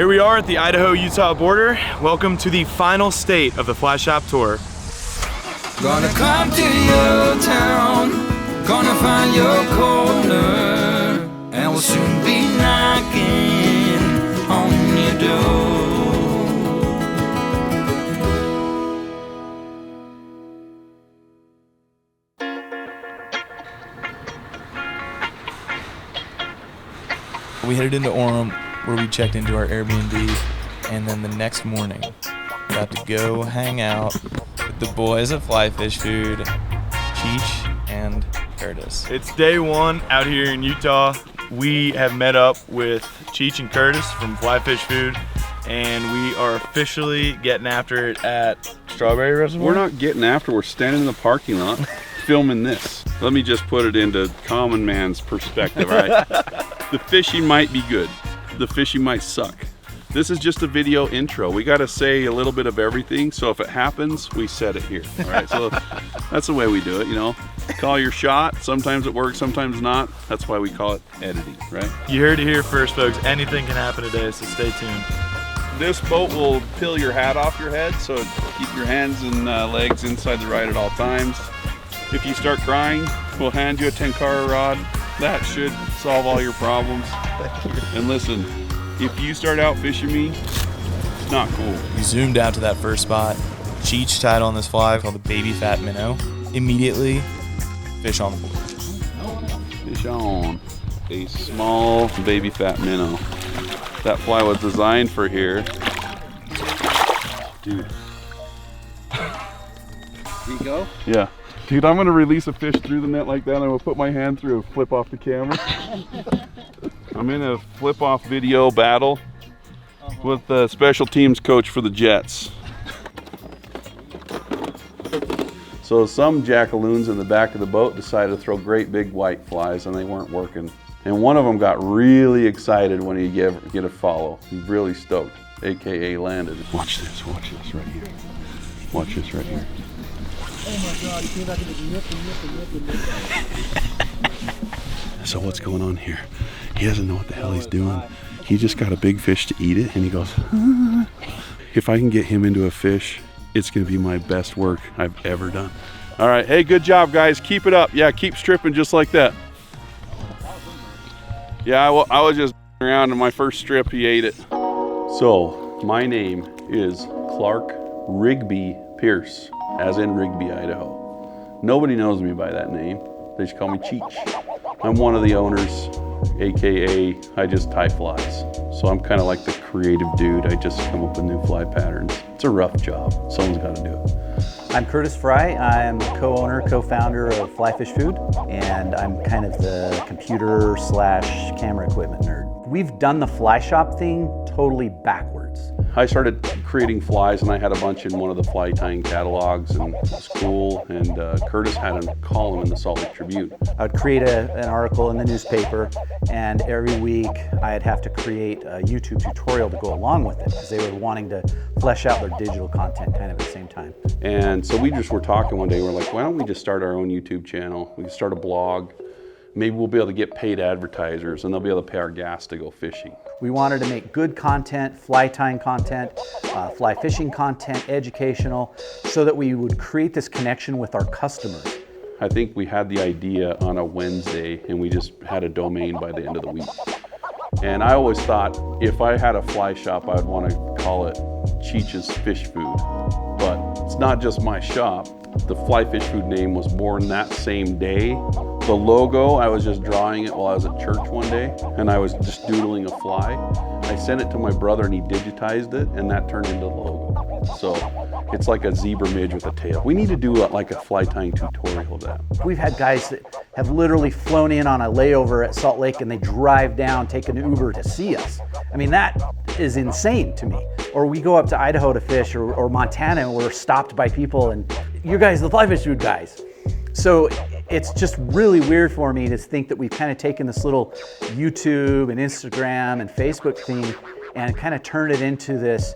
Here we are at the Idaho-Utah border. Welcome to the final state of the Fly Shop Tour. Gonna come to your town, gonna find your corner, and we'll soon be knocking on your door. We headed into Orem, where we checked into our Airbnb, and then the next morning, got to go hang out with the boys at Fly Fish Food, Cheech and Curtis. It's day one out here in Utah. We have met up with Cheech and Curtis from Fly Fish Food, and we are officially getting after it at Strawberry Reservoir. We're not getting after, we're standing in the parking lot filming this. Let me just put it into common man's perspective, right? The fishing might be good. The fishing might suck. This is just a video intro. We got to say a little bit of everything, so if it happens, we said it here. All right, so that's the way we do it, you know. Call your shot. Sometimes it works, sometimes not. That's why we call it editing, right? You heard it here first, folks. Anything can happen today, so stay tuned. This boat will peel your hat off your head, so keep your hands and legs inside the ride at all times. If you start crying, we'll hand you a 10-car rod. That should solve all your problems. And listen, if you start out fishing me, it's not cool. We zoomed out to that first spot. Cheech tied on this fly called the baby fat minnow. Immediately, fish on the board. Fish on. A small baby fat minnow. That fly was designed for here. Dude. Here you go? Yeah. Dude, I'm gonna release a fish through the net like that and I'm gonna put my hand through and flip off the camera. I'm in a flip off video battle with the special teams coach for the Jets. So some jackaloons in the back of the boat decided to throw great big white flies and they weren't working. And one of them got really excited when he get a follow. He really stoked, AKA landed. Watch this right here. Watch this right here. Oh my God, he came back into the nip. So what's going on here? He doesn't know what the hell he's doing. He just got a big fish to eat it and he goes, ah. If I can get him into a fish, it's gonna be my best work I've ever done. All right, hey, good job guys, keep it up. Yeah, keep stripping just like that. Yeah, I was just around and my first strip, he ate it. So, my name is Clark Rigby Pierce, as in Rigby, Idaho. Nobody knows me by that name. They just call me Cheech. I'm one of the owners, AKA I just tie flies. So I'm kind of like the creative dude. I just come up with new fly patterns. It's a rough job. Someone's got to do it. I'm Curtis Fry. I'm co-owner, co-founder of Fly Fish Food, and I'm kind of the computer / camera equipment nerd. We've done the fly shop thing totally backwards. I started creating flies and I had a bunch in one of the fly tying catalogs and it was cool, and Curtis had a column in the Salt Lake Tribune. I would create an article in the newspaper, and every week I'd have to create a YouTube tutorial to go along with it because they were wanting to flesh out their digital content kind of at the same time. And so we just were talking one day, we're like, why don't we just start our own YouTube channel? We can start a blog. Maybe we'll be able to get paid advertisers and they'll be able to pay our gas to go fishing. We wanted to make good content, fly tying content, fly fishing content, educational, so that we would create this connection with our customers. I think we had the idea on a Wednesday and we just had a domain by the end of the week. And I always thought if I had a fly shop, I'd want to call it Cheech's Fish Food. But it's not just my shop. The Fly Fish Food name was born that same day. The logo, I was just drawing it while I was at church one day, and I was just doodling a fly. I sent it to my brother and he digitized it, and that turned into the logo. So it's like a zebra midge with a tail. We need to do like a fly tying tutorial of that. We've had guys that have literally flown in on a layover at Salt Lake and they drive down, take an Uber to see us. I mean, that is insane to me. Or we go up to Idaho to fish or Montana and we're stopped by people and you guys, the Fly Fish Food guys. So it's just really weird for me to think that we've kind of taken this little YouTube and Instagram and Facebook thing and kind of turned it into this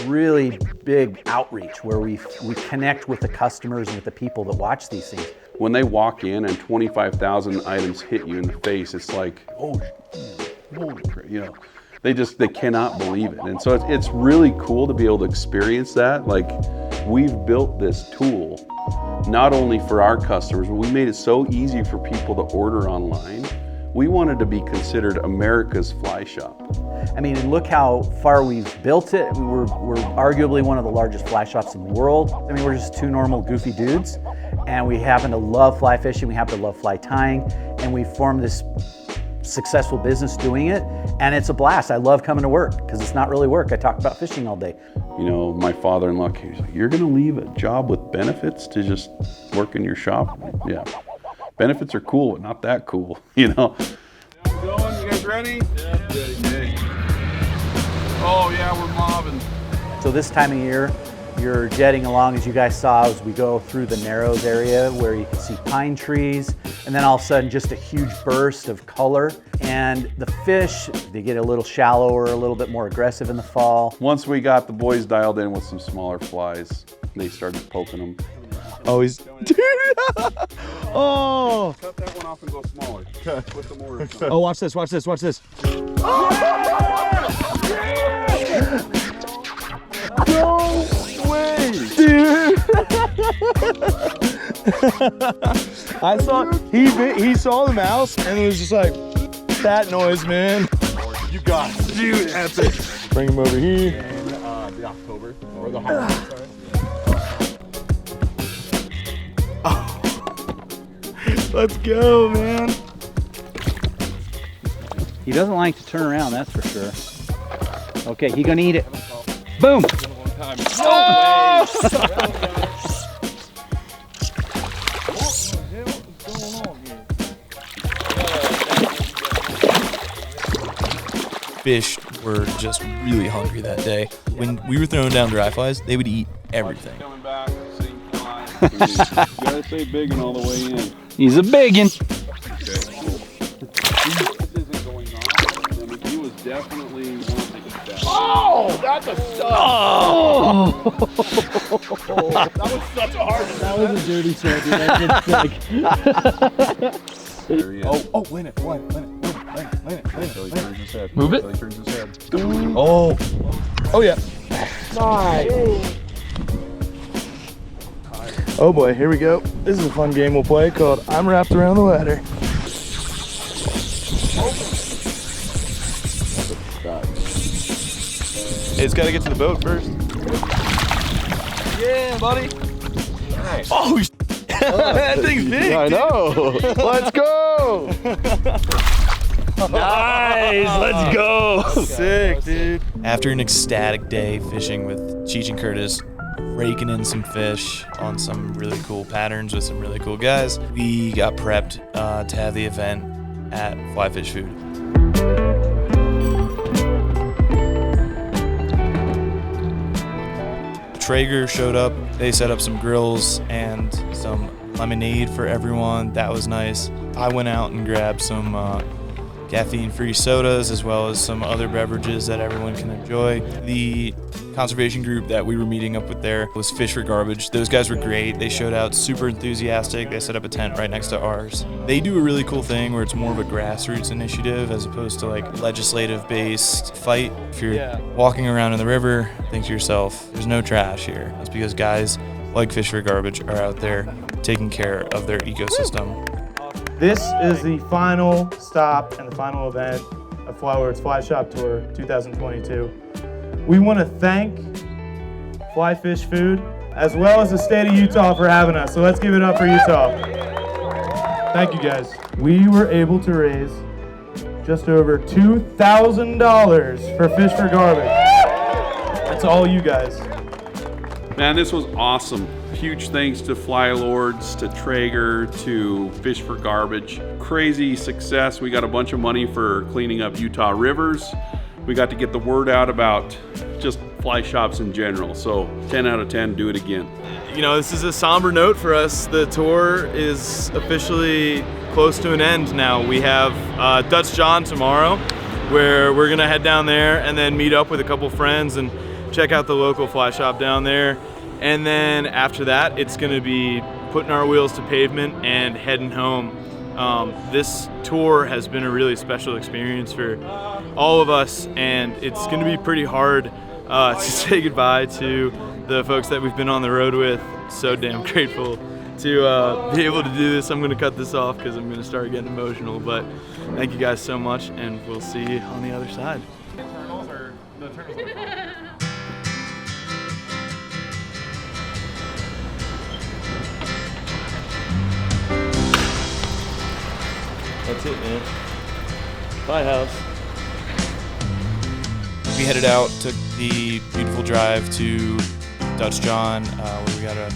really big outreach where we connect with the customers and with the people that watch these things. When they walk in and 25,000 items hit you in the face, it's like, oh, holy crap, you know. They cannot believe it. And so it's really cool to be able to experience that. Like, we've built this tool not only for our customers, but we made it so easy for people to order online. We wanted to be considered America's fly shop. I mean, and look how far we've built it. We're arguably one of the largest fly shops in the world. I mean, we're just two normal goofy dudes, and we happen to love fly fishing, we happen to love fly tying, and we formed this successful business doing it, and it's a blast. I love coming to work because it's not really work. I talk about fishing all day. You know, my father-in-law, he's like, "You're gonna leave a job with benefits to just work in your shop?" Yeah. Benefits are cool, but not that cool, you know? Going? You guys ready? Yeah, ready. Hey. Oh yeah, we're mobbing. So this time of year, you're jetting along, as you guys saw, as we go through the Narrows area where you can see pine trees, and then all of a sudden just a huge burst of color. And the fish, they get a little shallower, a little bit more aggressive in the fall. Once we got the boys dialed in with some smaller flies, they started poking them. Oh, he's... Oh! Cut that one off and go smaller. Put some more. Oh, watch this, watch this, watch this. No way! Dude! I saw, he saw the mouse and it was just like, that noise, man. You got it. Dude, that's it. Bring him over here. And the October, or the Halloween, sorry. Let's go, man. He doesn't like to turn around, that's for sure. Okay, he gonna eat it. Boom! Oh! Fish were just really hungry that day. When we were throwing down dry flies, they would eat everything. Coming back, same fly. You gotta stay big and all the way in. He's a biggin'. Okay, cool. This isn't going on. I mean, he was definitely wanting to step. Oh, that's a shot. Oh! That was such a hard shot. That was a dirty shot, dude. That's sick. There he is. Oh, win it. Until he turns his head. Move it. Until he turns his head. Oh. Oh, yeah. Nice. Oh boy, here we go. This is a fun game we'll play called I'm Wrapped Around the Ladder. Hey, it's got to get to the boat first. Yeah, buddy. Nice. Oh, that thing's big. Yeah, I know. Let's go. Nice, let's go. Sick, dude. After an ecstatic day fishing with Cheech and Curtis, raking in some fish on some really cool patterns with some really cool guys, we got prepped to have the event at Fly Fish Food. Traeger showed up. They set up some grills and some lemonade for everyone. That was nice. I went out and grabbed some caffeine-free sodas as well as some other beverages that everyone can enjoy. The conservation group that we were meeting up with there was Fish for Garbage. Those guys were great. They showed out super enthusiastic. They set up a tent right next to ours. They do a really cool thing where it's more of a grassroots initiative as opposed to like legislative-based fight. If you're walking around in the river, think to yourself, there's no trash here. That's because guys like Fish for Garbage are out there taking care of their ecosystem. This is the final stop and the final event of Flylords Fly Shop Tour 2022. We want to thank Fly Fish Food as well as the state of Utah for having us. So let's give it up for Utah. Thank you guys. We were able to raise just over $2,000 for Fish for Garbage. That's all you guys. Man, this was awesome. Huge thanks to Flylords, to Traeger, to Fish for Garbage. Crazy success. We got a bunch of money for cleaning up Utah rivers. We got to get the word out about just fly shops in general. So 10 out of 10, do it again. You know, this is a somber note for us. The tour is officially close to an end now. We have Dutch John tomorrow, where we're gonna head down there and then meet up with a couple friends and check out the local fly shop down there. And then after that, it's gonna be putting our wheels to pavement and heading home. This tour has been a really special experience for all of us, and it's going to be pretty hard to say goodbye to the folks that we've been on the road with. So damn grateful to be able to do this. I'm going to cut this off because I'm going to start getting emotional, but thank you guys so much, and we'll see you on the other side. That's it, man. Bye, house. We headed out, took the beautiful drive to Dutch John, where we got a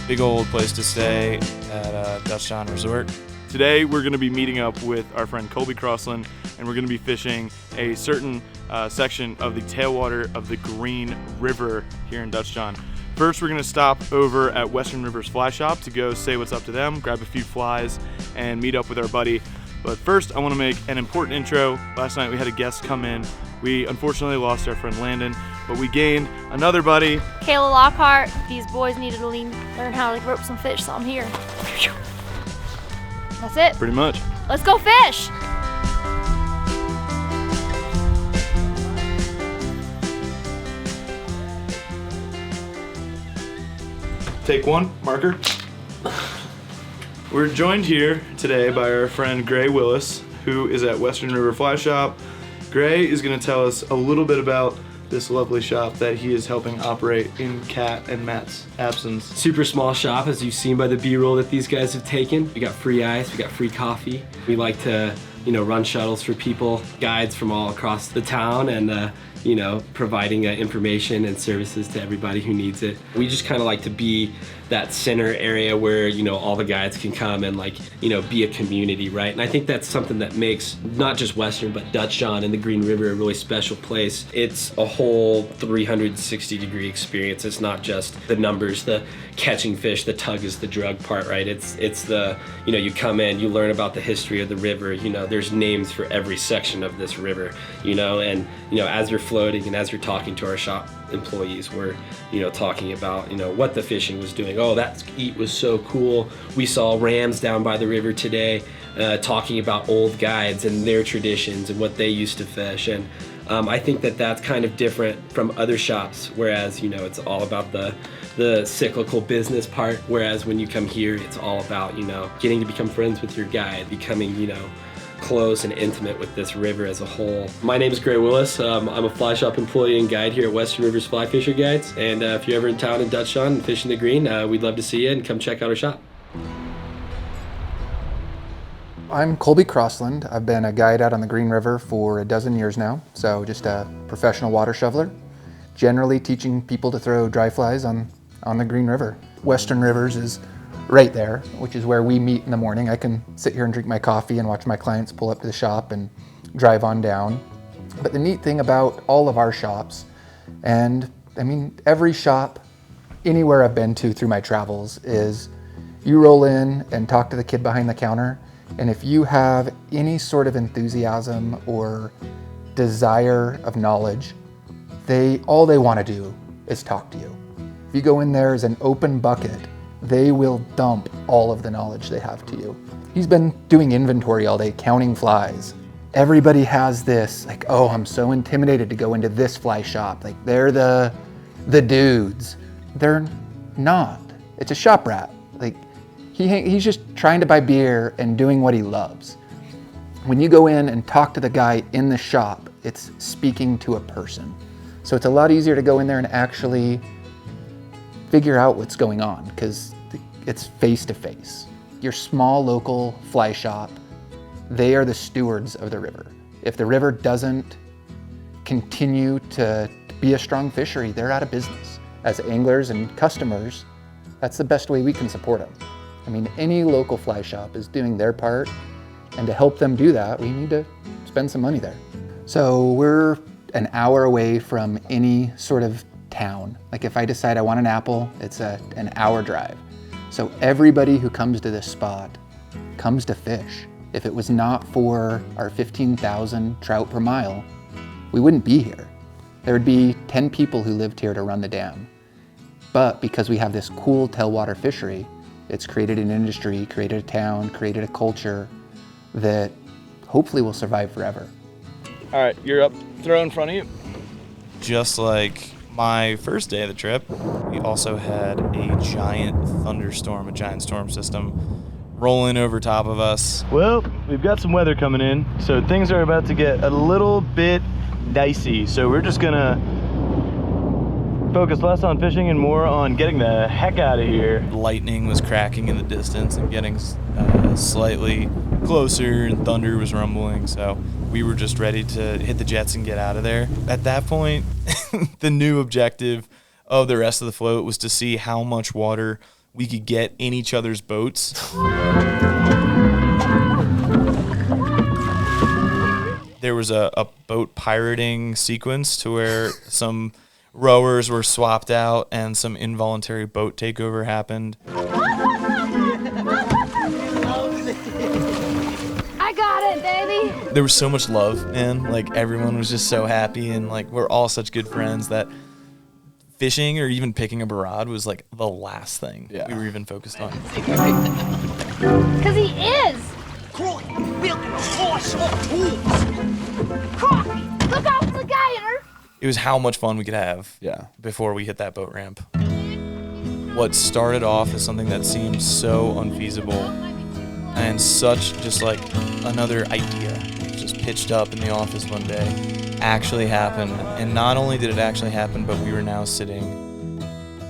big old place to stay at Dutch John Resort. Today we're going to be meeting up with our friend Colby Crossland, and we're going to be fishing a certain section of the tailwater of the Green River here in Dutch John. First, we're going to stop over at Western River's Fly Shop to go say what's up to them, grab a few flies, and meet up with our buddy. But first, I want to make an important intro. Last night we had a guest come in. We unfortunately lost our friend Landon, but we gained another buddy. Kayla Lockhart. These boys needed to learn how to rope some fish, so I'm here. That's it. Pretty much. Let's go fish! Take one, marker. We're joined here today by our friend Gray Willis, who is at Western River Fly Shop. Gray is going to tell us a little bit about this lovely shop that he is helping operate in Kat and Matt's absence. Super small shop, as you've seen by the B-roll that these guys have taken. We got free ice, we got free coffee. We like to, run shuttles for people, guides from all across the town, and providing information and services to everybody who needs it. We just kind of like to be that center area where, all the guides can come and be a community, right? And I think that's something that makes not just Western, but Dutch John and the Green River a really special place. It's a whole 360-degree experience. It's not just the numbers, the catching fish, the tug is the drug part, right? It's the, you come in, you learn about the history of the river, there's names for every section of this river, and, as you're floating and as you're talking to our shop employees, we're, talking about, what the fishing was doing. Oh, that eat was so cool. We saw rams down by the river today, talking about old guides and their traditions and what they used to fish. And I think that that's kind of different from other shops, whereas, it's all about the cyclical business part, whereas when you come here, it's all about, getting to become friends with your guide, becoming, close and intimate with this river as a whole. My name is Gray Willis. I'm a fly shop employee and guide here at Western River's Fly Fisher Guides. And if you're ever in town in Dutch John and fishing the green, we'd love to see you and come check out our shop. I'm Colby Crossland. I've been a guide out on the Green River for 12 years now, so just a professional water shoveler, generally teaching people to throw dry flies on the Green River. Western Rivers is right there, which is where we meet in the morning. I can sit here and drink my coffee and watch my clients pull up to the shop and drive on down. But the neat thing about all of our shops, and I mean every shop anywhere I've been to through my travels, is you roll in and talk to the kid behind the counter, and if you have any sort of enthusiasm or desire of knowledge, all they want to do is talk to you. If you go in there as an open bucket, they will dump all of the knowledge they have to you. He's been doing inventory all day, counting flies. Everybody has this, oh, I'm so intimidated to go into this fly shop. They're the dudes. They're not. It's a shop rat. He's just trying to buy beer and doing what he loves. When you go in and talk to the guy in the shop, it's speaking to a person. So it's a lot easier to go in there and actually figure out what's going on, because it's face to face. Your small local fly shop, they are the stewards of the river. If the river doesn't continue to be a strong fishery, they're out of business. As anglers and customers, that's the best way we can support them. I mean, any local fly shop is doing their part, and to help them do that, we need to spend some money there. So we're an hour away from any sort of town. If I decide I want an apple, it's an hour drive. So everybody who comes to this spot comes to fish. If it was not for our 15,000 trout per mile, we wouldn't be here. There would be 10 people who lived here to run the dam. But because we have this cool tailwater fishery, It's created an industry, created a town, created a culture that hopefully will survive forever. All right, you're up. Throw in front of you. Just like my first day of the trip, we also had a giant thunderstorm, a giant storm system rolling over top of us. Well, we've got some weather coming in, so things are about to get a little bit dicey. So we're just gonna focus less on fishing and more on getting the heck out of here. Lightning was cracking in the distance and getting slightly closer, and thunder was rumbling, so we were just ready to hit the jets and get out of there. At that point, the new objective of the rest of the float was to see how much water we could get in each other's boats. There was a boat pirating sequence to where some rowers were swapped out and some involuntary boat takeover happened. I got it, baby. There was so much love, man. Like, everyone was just so happy, and like, we're all such good friends that fishing or even picking up a rod was like the last thing we were even focused on. Because he is. Croc, look out the gator. It was how much fun we could have before we hit that boat ramp. What started off as something that seemed so unfeasible and such just like another idea, it was just pitched up in the office one day, actually happened. And not only did it actually happen, but we were now sitting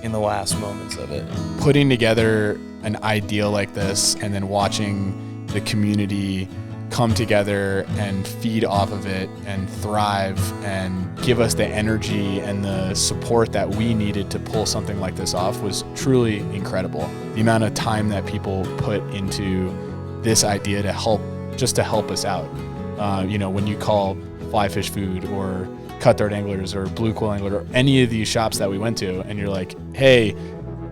in the last moments of it. Putting together an idea like this and then watching the community come together and feed off of it and thrive and give us the energy and the support that we needed to pull something like this off was truly incredible. The amount of time that people put into this idea to help us out. You know, when you call Fly Fish Food or Cutthroat Anglers or Blue Quill Angler or any of these shops that we went to, and you're like, hey,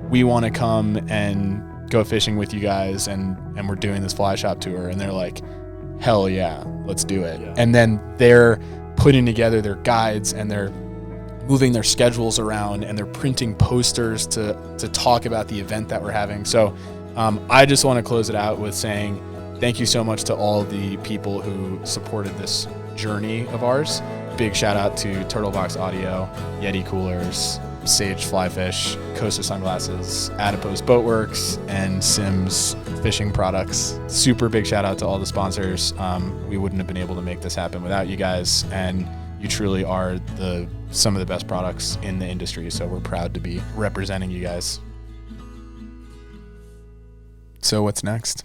we want to come and go fishing with you guys, and we're doing this fly shop tour, and they're like, hell yeah, let's do it. And then they're putting together their guides and they're moving their schedules around and they're printing posters to talk about the event that we're having. So I just want to close it out with saying thank you so much to all the people who supported this journey of ours. Big shout out to Turtlebox Audio, Yeti Coolers, Sage Fly Fish, Costa Sunglasses, Adipose Boatworks, and Sims Fishing Products. Super big shout out to all the sponsors. We wouldn't have been able to make this happen without you guys, and you truly are some of the best products in the industry, so we're proud to be representing you guys. So what's next?